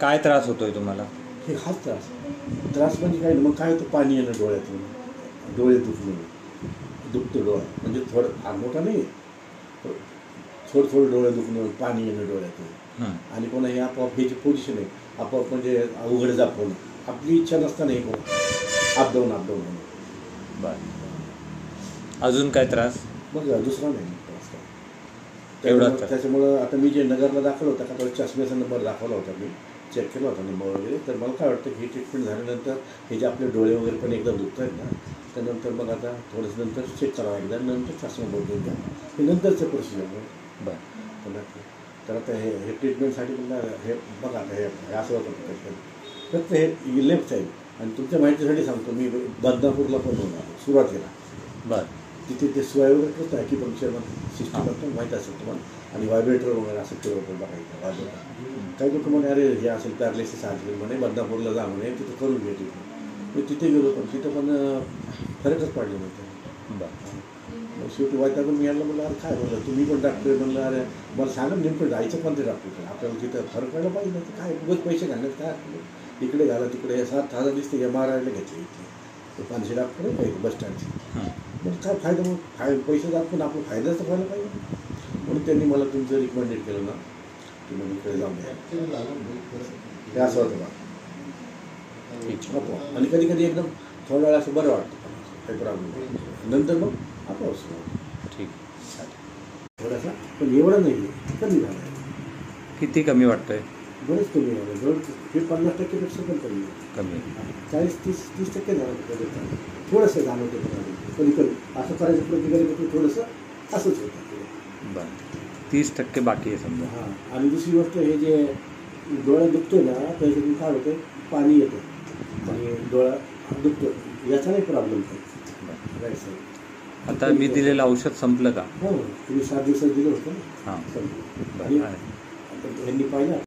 काय त्रास होतोय तुम्हाला? हे हाच त्रास म्हणजे काय मग काय होतं, पाणी येणं डोळ्यातून, डोळे दुखतं डोळा म्हणजे थोडं मोठा नाही, थोडं डोळे दुखणं, पाणी येणं डोळ्यातून. आणि पुन्हा हे आपोआप हे जी पोझिशन आहे आपोआप म्हणजे उघड जापवणं, आपली इच्छा नसताना हे अपडाऊन होणं. बरं. अजून काय त्रास? मग दुसरा नाही त्रास एवढा. त्याच्यामुळं आता मी जे नगरला दाखल होता का, तो चष्म्याचा नंबर दाखवला होता, मी चेक केला होता नंबर वगैरे. तर मला काय वाटतं ही ट्रीटमेंट झाल्यानंतर हे जे आपले डोळे वगैरे पण एकदम दुखत आहेत ना, त्यानंतर मग आता थोडंसं नंतर चेक करावं एकदा, नंतर चष्मा बदलून घ्या, हे नंतरचं प्रोसिजर. बरं. तर आता हे ट्रीटमेंटसाठी पण हे बघा, आता हे असं होतं फक्त हे लेफ्ट साईड. आणि तुमच्या माहितीसाठी सांगतो, मी बदनापूरला पण होणार सुरुवातीला. बरं. तिथे ते सोय वगैरे करतो, ॲक्युपंक्चर सिस्टम करतो, माहीत असेल तुम्हाला. आणि व्हायब्रेटर वगैरे असं फिरवतो बघायचं व्हायब्रेटर. काही लोक म्हणे अरे हे असेल पॅरालिसिस असेल म्हणे, बदनापूरला जा म्हणे, तिथं करून घे. मी तिथे गेलो पण तिथं पण फरकच पाडले नव्हते. मग शेवटी वैतागून मी यायला म्हणलं, अरे काय बोललं तुम्ही पण डॉक्टर? म्हणलं अरे मला सांगा नेमकं जायचं कोणत्या डॉक्टरकडे, आपल्याला तिथं फरक पडला पाहिजे ना. तर काय उगाच पैसे घालण्यात काय आपलं, इकडे घाला तिकडे 7,000 दिसते MRIला घेतले इथे 500 डॉक्टर आहे पाहिजे बस स्टँडचे. मग काय फायदा, मग पैसे जात पण आपला फायदाच तर व्हायला पाहिजे. म्हणून त्यांनी मला तुमचं रिकमेंडेड केलं ना की मग इकडे जाऊन द्या. हे असं होतं बा. आणि कधी कधी एकदम थोड्या वेळा असं बरं वाटतं, काही प्रॉब्लेम. नंतर मग आपोआप ठीक थोडासा, पण एवढं नाही, कमी झालं. किती कमी वाटतंय? बरंच कमी झालं. जवळ हे 50%पेक्षा पण कमी. 40-30% झालं कधी. थोडंसं जाणवतं कधी असं करायचं प्रतिकार थोडंसं असंच होतं. बरं. 30% बाकी आहे समजा. हां. आणि दुसरी गोष्ट, हे जे डोळा दुखतोय ना, त्याच्यातून काय होतं, पाणी येतं आणि डोळा दुखतो, याचा नाही प्रॉब्लेम काय. आता मी दिलेलं औषध संपलं का? हो, तुम्ही 7 दिवसात दिलं होतं ना. हां. संपलं. आणि आता यांनी पाहिलं.